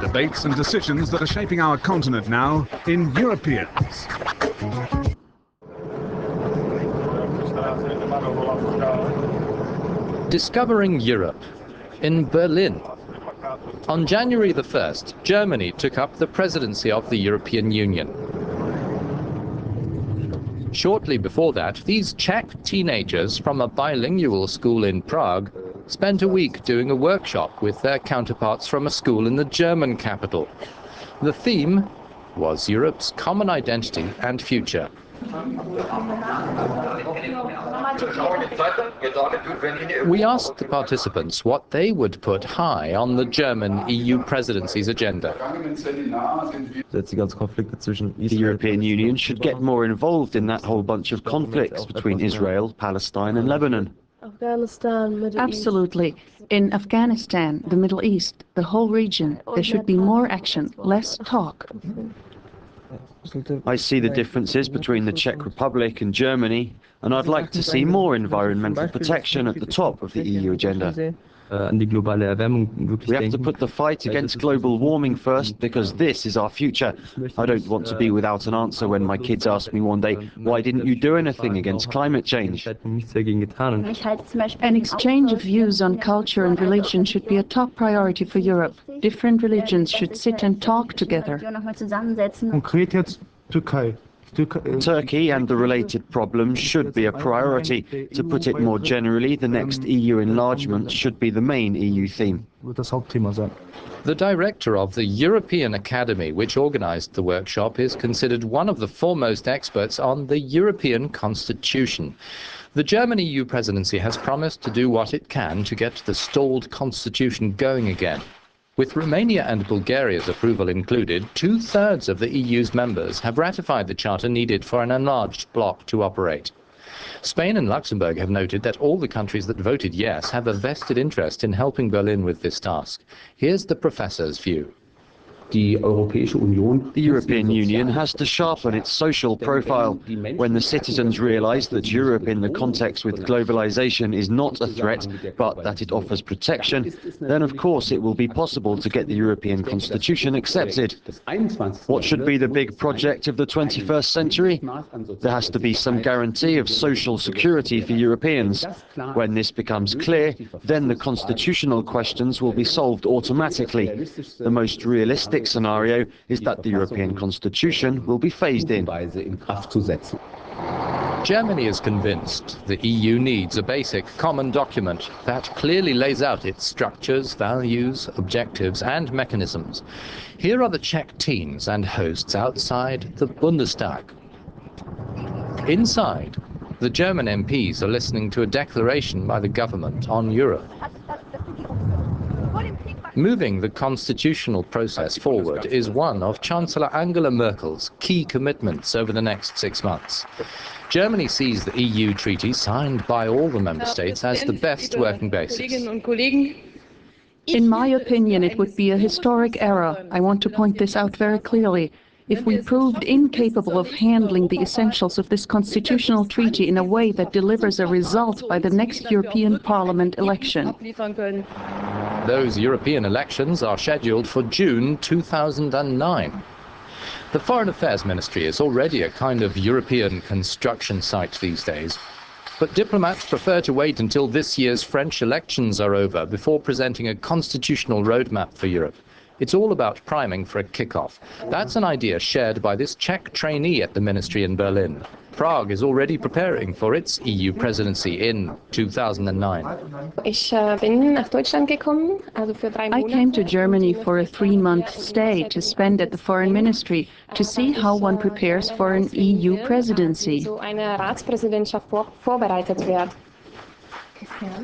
debates and decisions that are shaping our continent now in Europeans. Discovering Europe in Berlin. On January the 1st, Germany took up the presidency of the European Union. Shortly before that, these Czech teenagers from a bilingual school in Prague spent a week doing a workshop with their counterparts from a school in the German capital. The theme was Europe's common identity and future. We asked the participants what they would put high on the German EU presidency's agenda. The European Union should get more involved in that whole bunch of conflicts between Israel, Palestine and Lebanon. Absolutely. In Afghanistan, the Middle East, the whole region, there should be more action, less talk. I see the differences between the Czech Republic and Germany, and I'd like to see more environmental protection at the top of the EU agenda. We have to put the fight against global warming first, because this is our future. I don't want to be without an answer when my kids ask me one day, why didn't you do anything against climate change? An exchange of views on culture and religion should be a top priority for Europe. Different religions should sit and talk together. Turkey and the related problems should be a priority. To put it more generally, the next EU enlargement should be the main EU theme. The director of the European Academy, which organized the workshop, is considered one of the foremost experts on the European Constitution. The German EU presidency has promised to do what it can to get the stalled constitution going again. With Romania and Bulgaria's approval included, 2/3 of the EU's members have ratified the charter needed for an enlarged bloc to operate. Spain and Luxembourg have noted that all the countries that voted yes have a vested interest in helping Berlin with this task. Here's the professor's view. The European Union has to sharpen its social profile. When the citizens realize that Europe in the context with globalization is not a threat, but that it offers protection, then of course it will be possible to get the European Constitution accepted. What should be the big project of the 21st century? There has to be some guarantee of social security for Europeans. When this becomes clear, then the constitutional questions will be solved automatically. The most realistic scenario is that the European Constitution will be phased in. Germany is convinced the EU needs a basic common document that clearly lays out its structures, values, objectives and mechanisms. Here are the Czech teens and hosts outside the Bundestag. Inside, the German MPs are listening to a declaration by the government on Europe. Moving the constitutional process forward is one of Chancellor Angela Merkel's key commitments over the next 6 months. Germany sees the EU treaty signed by all the member states as the best working basis. In my opinion, it would be a historic error. I want to point this out very clearly. If we proved incapable of handling the essentials of this constitutional treaty in a way that delivers a result by the next European Parliament election. Those European elections are scheduled for June 2009. The Foreign Affairs Ministry is already a kind of European construction site these days. But diplomats prefer to wait until this year's French elections are over before presenting a constitutional roadmap for Europe. It's all about priming for a kick-off. That's an idea shared by this Czech trainee at the ministry in Berlin. Prague is already preparing for its EU presidency in 2009. I came to Germany for a 3-month stay to spend at the foreign ministry to see how one prepares for an EU presidency.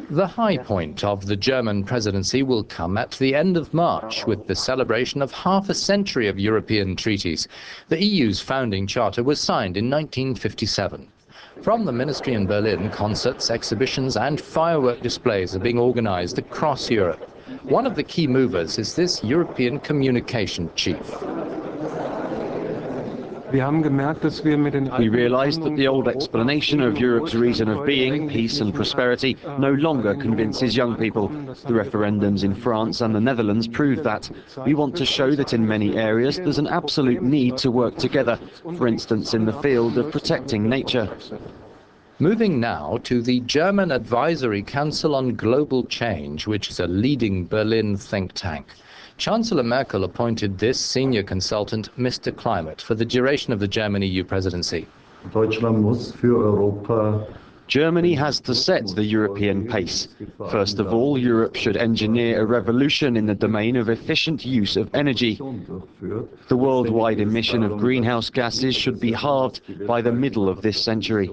The high point of the German presidency will come at the end of March with the celebration of half a century of European treaties. The EU's founding charter was signed in 1957. From the ministry in Berlin, concerts, exhibitions and firework displays are being organized across Europe. One of the key movers is this European communication chief. We realized that the old explanation of Europe's reason of being, peace and prosperity, no longer convinces young people. The referendums in France and the Netherlands prove that. We want to show that in many areas there's an absolute need to work together, for instance in the field of protecting nature. Moving now to the German Advisory Council on Global Change, which is a leading Berlin think tank. Chancellor Merkel appointed this senior consultant Mr. Climate for the duration of the German EU presidency. Germany has to set the European pace. First of all, Europe should engineer a revolution in the domain of efficient use of energy. The worldwide emission of greenhouse gases should be halved by the middle of this century.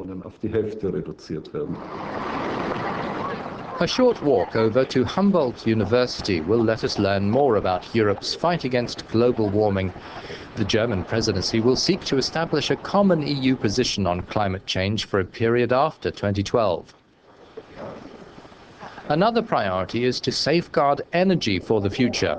A short walk over to Humboldt University will let us learn more about Europe's fight against global warming. The German presidency will seek to establish a common EU position on climate change for a period after 2012. Another priority is to safeguard energy for the future.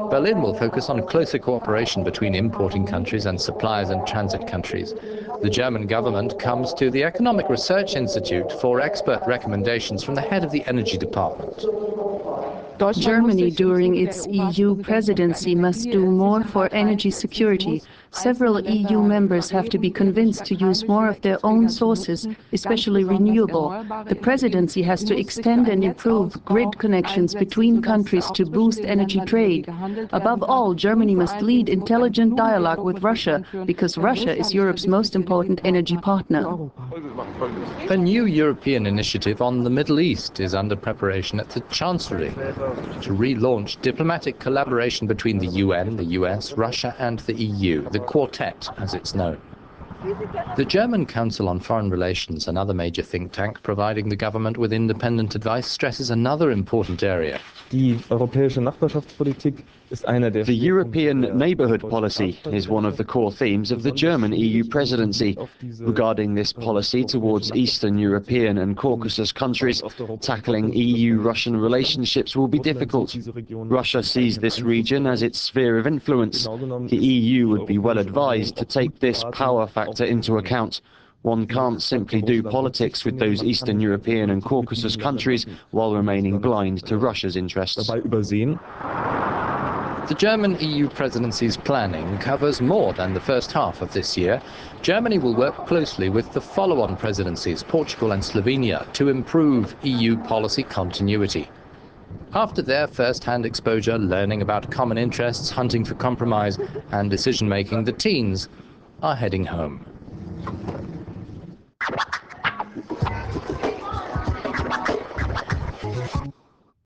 Berlin will focus on closer cooperation between importing countries and suppliers and transit countries. The German government comes to the Economic Research Institute for expert recommendations from the head of the Energy Department. Germany, during its EU presidency, must do more for energy security. Several EU members have to be convinced to use more of their own sources, especially renewable. The presidency has to extend and improve grid connections between countries to boost energy trade. Above all, Germany must lead intelligent dialogue with Russia, because Russia is Europe's most important energy partner. A new European initiative on the Middle East is under preparation at the Chancellery to relaunch diplomatic collaboration between the UN, the US, Russia and the EU, the Quartet as it's known. The German Council on Foreign Relations, another major think tank providing the government with independent advice, stresses another important area. The European neighbourhood policy is one of the core themes of the German EU presidency. Regarding this policy towards Eastern European and Caucasus countries, tackling EU-Russian relationships will be difficult. Russia sees this region as its sphere of influence. The EU would be well advised to take this power factor into account. One can't simply do politics with those Eastern European and Caucasus countries while remaining blind to Russia's interests. The German EU presidency's planning covers more than the first half of this year. Germany will work closely with the follow-on presidencies, Portugal and Slovenia, to improve EU policy continuity. After their first-hand exposure, learning about common interests, hunting for compromise and decision-making, the teens are heading home.